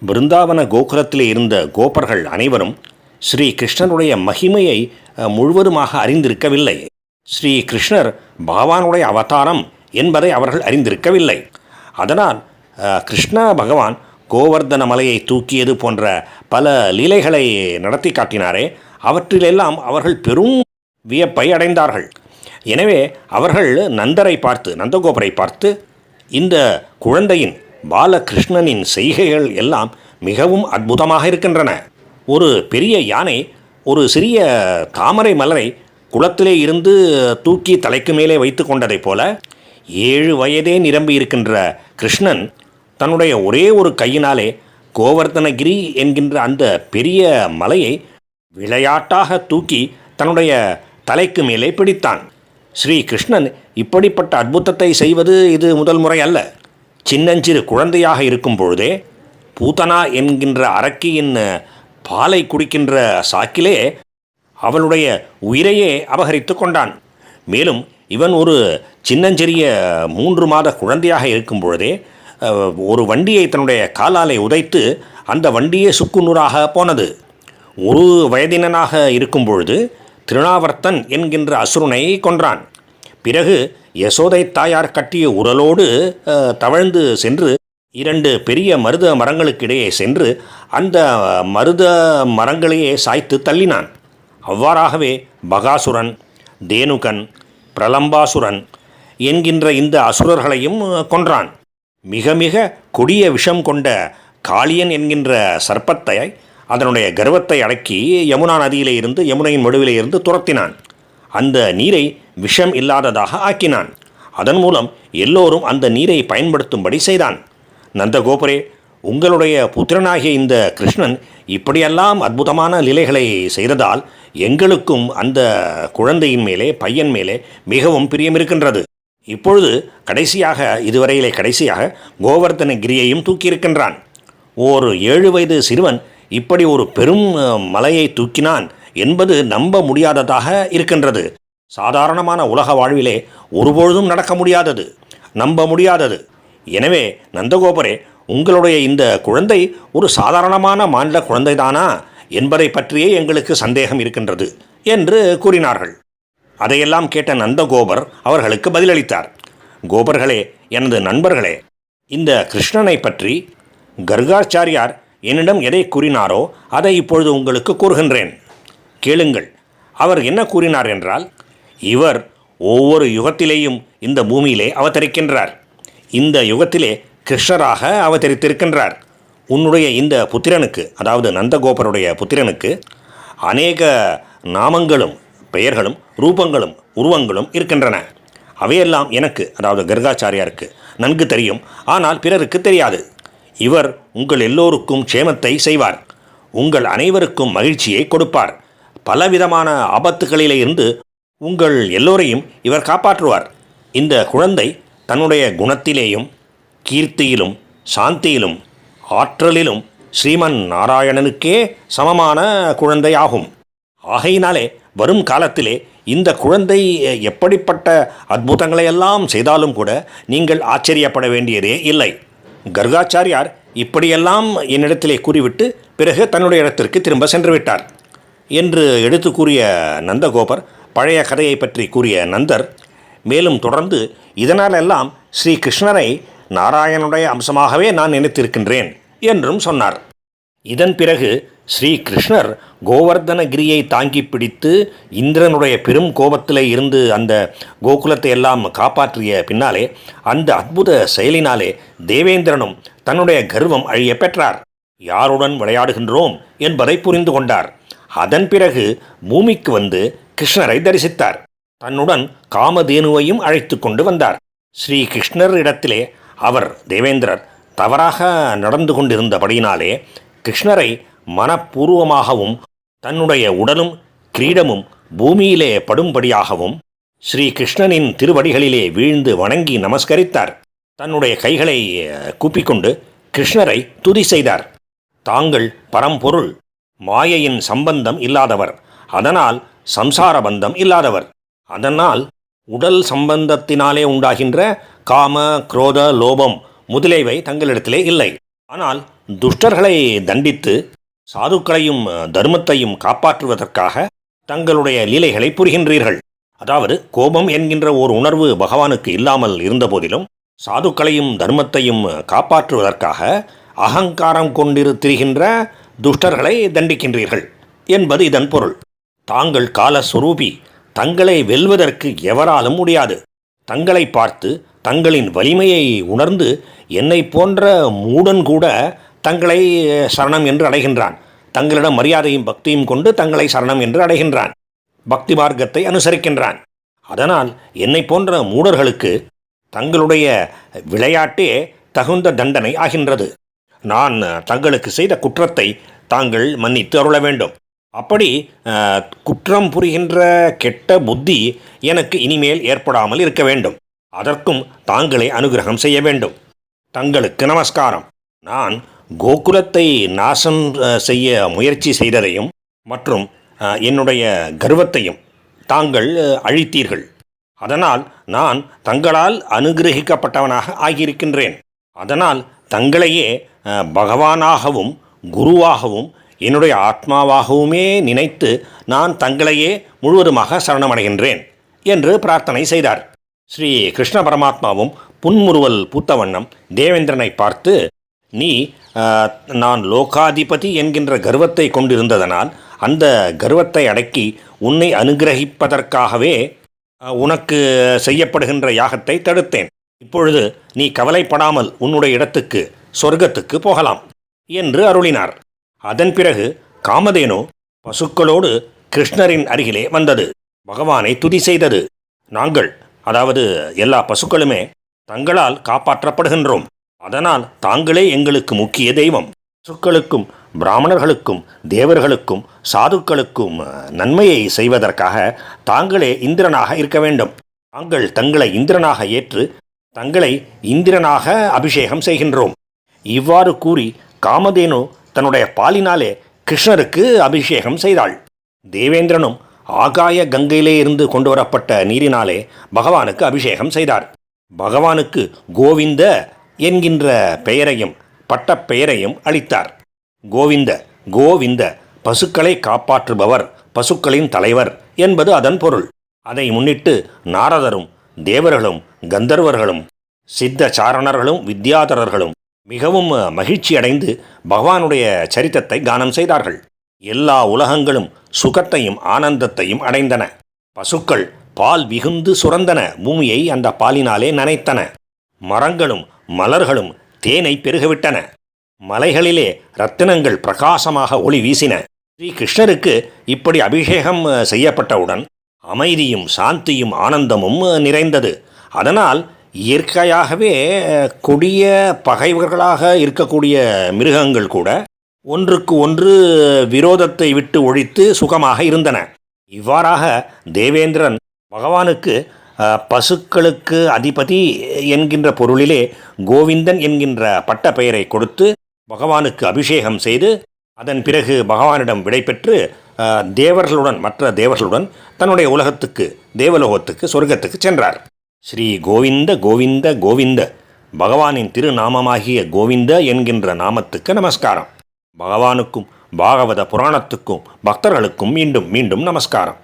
பிருந்தாவன கோகுலத்திலே இருந்த கோபர்கள் அனைவரும் ஸ்ரீ கிருஷ்ணனுடைய மகிமையை முழுவதுமாக அறிந்திருக்கவில்லை. ஸ்ரீ கிருஷ்ணர் பகவானுடைய அவதாரம் என்பதை அவர்கள் அறிந்திருக்கவில்லை. அதனால் கிருஷ்ண பகவான் கோவர்தன மலையை தூக்கியது போன்ற பல லீலைகளை நடத்தி காட்டினாரே, அவற்றிலெல்லாம் அவர்கள் பெரும் வியப்பை அடைந்தார்கள். எனவே அவர்கள் நந்தகோபரை பார்த்து இந்த குழந்தையின் பாலகிருஷ்ணனின் செய்கைகள் எல்லாம் மிகவும் அற்புதமாக இருக்கின்றன. ஒரு பெரிய யானை ஒரு சிறிய தாமரை மலரை குளத்திலே இருந்து தூக்கி தலைக்கு மேலே வைத்து கொண்டதைப் போல 7 வயதே நிரம்பி இருக்கின்ற கிருஷ்ணன் தன்னுடைய ஒரே ஒரு கையினாலே கோவர்தனகிரி என்கின்ற அந்த பெரிய மலையை விளையாட்டாக தூக்கி தன்னுடைய தலைக்கு மேலே பிடித்தான். ஸ்ரீ கிருஷ்ணன் இப்படிப்பட்ட அற்புதத்தை செய்வது இது முதல் முறை அல்ல. சின்னஞ்சிறு குழந்தையாக இருக்கும் பொழுதே பூதனா என்கின்ற அரக்கியின் பாலை குடிக்கின்ற சாக்கிலே அவளுடைய உயிரையே அபகரித்து கொண்டான். மேலும் இவன் ஒரு சின்னஞ்சிறிய 3 மாத குழந்தையாக இருக்கும் பொழுதே ஒரு வண்டியை தன்னுடைய காலாலை உதைத்து அந்த வண்டியே சுக்குநூறாக போனது. ஒரு வயதினனாக இருக்கும் பொழுது திருநாவர்த்தன் என்கின்ற அசுரனை கொன்றான். பிறகு யசோதை தாயார் கட்டிய உரலோடு தவழ்ந்து சென்று 2 பெரிய மருத மரங்களுக்கிடையே சென்று அந்த மருத மரங்களையே சாய்த்து தள்ளினான். அவ்வாறாகவே பகாசுரன், தேனுகன், பிரலம்பாசுரன் என்கின்ற இந்த அசுரர்களையும் கொன்றான். மிக மிக கொடிய விஷம் கொண்ட காளியன் என்கின்ற சர்ப்பத்தை அதனுடைய கர்வத்தை அடக்கி யமுனா நதியிலே இருந்து யமுனையின் நடுவிலே இருந்து துரத்தினான். அந்த நீரை விஷம் இல்லாததாக ஆக்கினான். அதன் மூலம் எல்லோரும் அந்த நீரை பயன்படுத்தும்படி செய்தான். நந்தகோபரே, உங்களுடைய புத்திரனாகிய இந்த கிருஷ்ணன் இப்படியெல்லாம் அற்புதமான லீலைகளை செய்ததால் எங்களுக்கும் அந்த குழந்தையின் மேலே, பையன் மேலே மிகவும் பிரியம் இருக்கின்றது. இப்பொழுது இதுவரையிலே கடைசியாக கோவர்தனகிரியையும் தூக்கியிருக்கின்றான். ஓர் 7 வயது சிறுவன் இப்படி ஒரு பெரும் மலையை தூக்கினான் என்பது நம்ப முடியாததாக இருக்கின்றது. சாதாரணமான உலக வாழ்விலே ஒருபொழுதும் நடக்க முடியாதது, நம்ப முடியாதது. எனவே நந்தகோபரே, உங்களுடைய இந்த குழந்தை ஒரு சாதாரணமான மாநில குழந்தைதானா என்பதை பற்றியே எங்களுக்கு சந்தேகம் இருக்கின்றது என்று கூறினார்கள். அதையெல்லாம் கேட்ட நந்தகோபர் அவர்களுக்கு பதிலளித்தார். கோபர்களே, எனது நண்பர்களே, இந்த கிருஷ்ணனை பற்றி கர்காச்சாரியார் என்னிடம் எதை கூறினாரோ அதை இப்பொழுது உங்களுக்கு கூறுகின்றேன், கேளுங்கள். அவர் என்ன கூறினார் என்றால், இவர் ஒவ்வொரு யுகத்திலேயும் இந்த பூமியிலே அவதரிக்கின்றார். இந்த யுகத்திலே கிருஷ்ணராக அவதரித்திருக்கின்றார். உன்னுடைய இந்த புத்திரனுக்கு, அதாவது நந்தகோபருடைய புத்திரனுக்கு அநேக நாமங்களும் பெயர்களும் ரூபங்களும் உருவங்களும் இருக்கின்றன. அவையெல்லாம் எனக்கு, அதாவது கர்காச்சாரியாருக்கு நன்கு தெரியும். ஆனால் பிறருக்கு தெரியாது. இவர் உங்கள் எல்லோருக்கும் க்ஷேமத்தை செய்வார். உங்கள் அனைவருக்கும் மகிழ்ச்சியை கொடுப்பார். பலவிதமான ஆபத்துகளிலே இருந்து உங்கள் எல்லோரையும் இவர் காப்பாற்றுவார். இந்த குழந்தை தன்னுடைய குணத்திலேயும் கீர்த்தியிலும் சாந்தியிலும் ஆற்றலிலும் ஸ்ரீமன் நாராயணனுக்கே சமமான குழந்தையாகும். ஆகையினாலே வரும் காலத்திலே இந்த குழந்தை எப்படிப்பட்ட அற்புதங்களையெல்லாம் செய்தாலும் கூட நீங்கள் ஆச்சரியப்பட வேண்டியதே இல்லை. கர்காச்சாரியார் இப்படியெல்லாம் என்னிடத்திலே கூறிவிட்டு பிறகு தன்னுடைய இடத்திற்கு திரும்ப சென்று விட்டார் என்று எடுத்து கூறிய நந்தகோபர் பழைய கதையை பற்றி கூறிய நந்தர் மேலும் தொடர்ந்து, இதனாலெல்லாம் ஸ்ரீ கிருஷ்ணரை நாராயணனுடைய அம்சமாகவே நான் நினைத்திருக்கின்றேன் என்றும் சொன்னார். இதன் பிறகு ஸ்ரீ கிருஷ்ணர் கோவர்தனகிரியை தாங்கி பிடித்து இந்திரனுடைய பெரும் கோபத்திலே இருந்து அந்த கோகுலத்தை எல்லாம் காப்பாற்றிய பின்னாலே அந்த அற்புத செயலினாலே தேவேந்திரனும் தன்னுடைய கர்வம் அழிய பெற்றார். யாருடன் விளையாடுகின்றோம் என்பதை புரிந்து கொண்டார். அதன் பிறகு பூமிக்கு வந்து கிருஷ்ணரை தரிசித்தார். தன்னுடன் காமதேனுவையும் அழைத்து கொண்டு வந்தார். ஸ்ரீ கிருஷ்ணர் இடத்திலே அவர் தேவேந்திரர் தவறாக நடந்து கொண்டிருந்தபடியினாலே கிருஷ்ணரை மனப்பூர்வமாகவும் தன்னுடைய உடலும் கிரீடமும் பூமியிலே படும்படியாகவும் ஸ்ரீ கிருஷ்ணனின் திருவடிகளிலே வீழ்ந்து வணங்கி நமஸ்கரித்தார். தன்னுடைய கைகளை கூப்பிக்கொண்டு கிருஷ்ணரை துதி செய்தார். தாங்கள் பரம்பொருள், மாயையின் சம்பந்தம் இல்லாதவர், அதனால் சம்சார பந்தம் இல்லாதவர், அதனால் உடல் சம்பந்தத்தினாலே உண்டாகின்ற காம, குரோத, லோபம் முதலியவை தங்களிடத்திலே இல்லை. ஆனால் துஷ்டர்களை தண்டித்து சாதுக்களையும் தர்மத்தையும் காப்பாற்றுவதற்காக தங்களுடைய லீலைகளை புரிகின்றீர்கள். அதாவது கோபம் என்கின்ற ஒரு உணர்வு பகவானுக்கு இல்லாமல் இருந்தபோதிலும் சாதுக்களையும் தர்மத்தையும் காப்பாற்றுவதற்காக அகங்காரம் கொண்டிருத்திருக்கின்ற துஷ்டர்களை தண்டிக்கின்றீர்கள் என்பது இதன் பொருள். தாங்கள் காலஸ்வரூபி, தங்களை வெல்வதற்கு எவராலும் முடியாது. தங்களை பார்த்து தங்களின் வலிமையை உணர்ந்து என்னை போன்ற மூடன் கூட தங்களை சரணம் என்று அடைகின்றான். தங்களிடம் மரியாதையும் பக்தியும் கொண்டு தங்களை சரணம் என்று அடைகின்றான். பக்தி மார்க்கத்தை அனுசரிக்கின்றான். அதனால் என்னை போன்ற மூடர்களுக்கு தங்களுடைய விளையாட்டே தகுந்த தண்டனை ஆகின்றது. நான் தங்களுக்கு செய்த குற்றத்தை தாங்கள் மன்னித்து அருள வேண்டும். அப்படி குற்றம் புரிகின்ற கெட்ட புத்தி எனக்கு இனிமேல் ஏற்படாமல் இருக்க வேண்டும். அதற்கும் தாங்களே அனுகிரகம் செய்ய வேண்டும். தங்களுக்கு நமஸ்காரம். நான் கோகுலத்தை நாசம் செய்ய முயற்சி செய்ததையும் மற்றும் என்னுடைய கர்வத்தையும் தாங்கள் அழித்தீர்கள். அதனால் நான் தங்களால் அனுகிரகிக்கப்பட்டவனாக ஆகியிருக்கின்றேன். அதனால் தங்களையே பகவானாகவும் குருவாகவும் என்னுடைய ஆத்மாவாகவுமே நினைத்து நான் தங்களையே முழுவதுமாக சரணமடைகின்றேன் என்று பிரார்த்தனை செய்தார். ஸ்ரீ கிருஷ்ண பரமாத்மாவும் புன்முறுவல் பூத்தவண்ணம் தேவேந்திரனை பார்த்து, நீ நான் லோகாதிபதி என்கின்ற கர்வத்தை கொண்டிருந்ததனால் அந்த கர்வத்தை அடக்கி உன்னை அனுகிரகிப்பதற்காகவே உனக்கு செய்யப்படுகின்ற யாகத்தை தடுத்தேன். இப்பொழுது நீ கவலைப்படாமல் உன்னுடைய இடத்துக்கு சொர்க்கத்துக்கு போகலாம் என்று அருளினார். அதன் பிறகு காமதேனு பசுக்களோடு கிருஷ்ணரின் அருகிலே வந்தது. பகவானை துதி செய்தது. நாங்கள், அதாவது எல்லா பசுக்களுமே தங்களால் காப்பாற்றப்படுகின்றோம். அதனால் தாங்களே எங்களுக்கு முக்கிய தெய்வம். பசுக்களுக்கும் பிராமணர்களுக்கும் தேவர்களுக்கும் சாதுக்களுக்கும் நன்மையை செய்வதற்காக தாங்களே இந்திரனாக இருக்க வேண்டும். தாங்கள் தங்களை இந்திரனாக ஏற்று தங்களை இந்திரனாக அபிஷேகம் செய்கின்றோம். இவ்வாறு கூறி காமதேனு தன்னுடைய பாலினாலே கிருஷ்ணருக்கு அபிஷேகம் செய்தாள். தேவேந்திரனும் ஆகாய கங்கையிலே இருந்து கொண்டு வரப்பட்ட நீரினாலே பகவானுக்கு அபிஷேகம் செய்தார். பகவானுக்கு கோவிந்த என்கின்ற பெயரையும் பட்டப்பெயரையும் அளித்தார். கோவிந்த கோவிந்த, பசுக்களை காப்பாற்றுபவர், பசுக்களின் தலைவர் என்பது அதன் பொருள். அதை முன்னிட்டு நாரதரும் தேவர்களும் கந்தர்வர்களும் சித்த சாரணர்களும் வித்யாதரர்களும் மிகவும் மகிழ்ச்சி அடைந்து பகவானுடைய சரித்தத்தை கானம் செய்தார்கள். எல்லா உலகங்களும் சுகத்தையும் ஆனந்தத்தையும் அடைந்தன. பசுக்கள் பால் மிகுந்து சுரந்தன. பூமியை அந்த பாலினாலே நனைத்தன. மரங்களும் மலர்களும் தேனை பெருகவிட்டன. மலைகளிலே ரத்தினங்கள் பிரகாசமாக ஒளி வீசின. ஸ்ரீ கிருஷ்ணருக்கு இப்படி அபிஷேகம் செய்யப்பட்டவுடன் அமைதியும் சாந்தியும் ஆனந்தமும் நிறைந்தது. அதனால் இயற்கையாகவே கொடிய பகைவர்களாக இருக்கக்கூடிய மிருகங்கள் கூட ஒன்றுக்கு ஒன்று விரோதத்தை விட்டு ஒழித்து சுகமாக இருந்தன. இவ்வாறாக தேவேந்திரன் பகவானுக்கு பசுக்களுக்கு அதிபதி என்கின்ற பொருளிலே கோவிந்தன் என்கின்ற பட்ட பெயரை கொடுத்து பகவானுக்கு அபிஷேகம் செய்து அதன் பிறகு பகவானிடம் விடைபெற்று தேவர்களுடன் மற்ற தேவர்களுடன் தன்னுடைய உலகத்துக்கு தேவலோகத்துக்கு சொர்க்கத்துக்கு சென்றார். ஸ்ரீ கோவிந்த கோவிந்த கோவிந்த, பகவானின் திருநாமமாகிய கோவிந்த என்கின்ற நாமத்துக்கு நமஸ்காரம். பகவானுக்கும் பாகவத புராணத்துக்கும் பக்தர்களுக்கும் மீண்டும் மீண்டும் நமஸ்காரம்.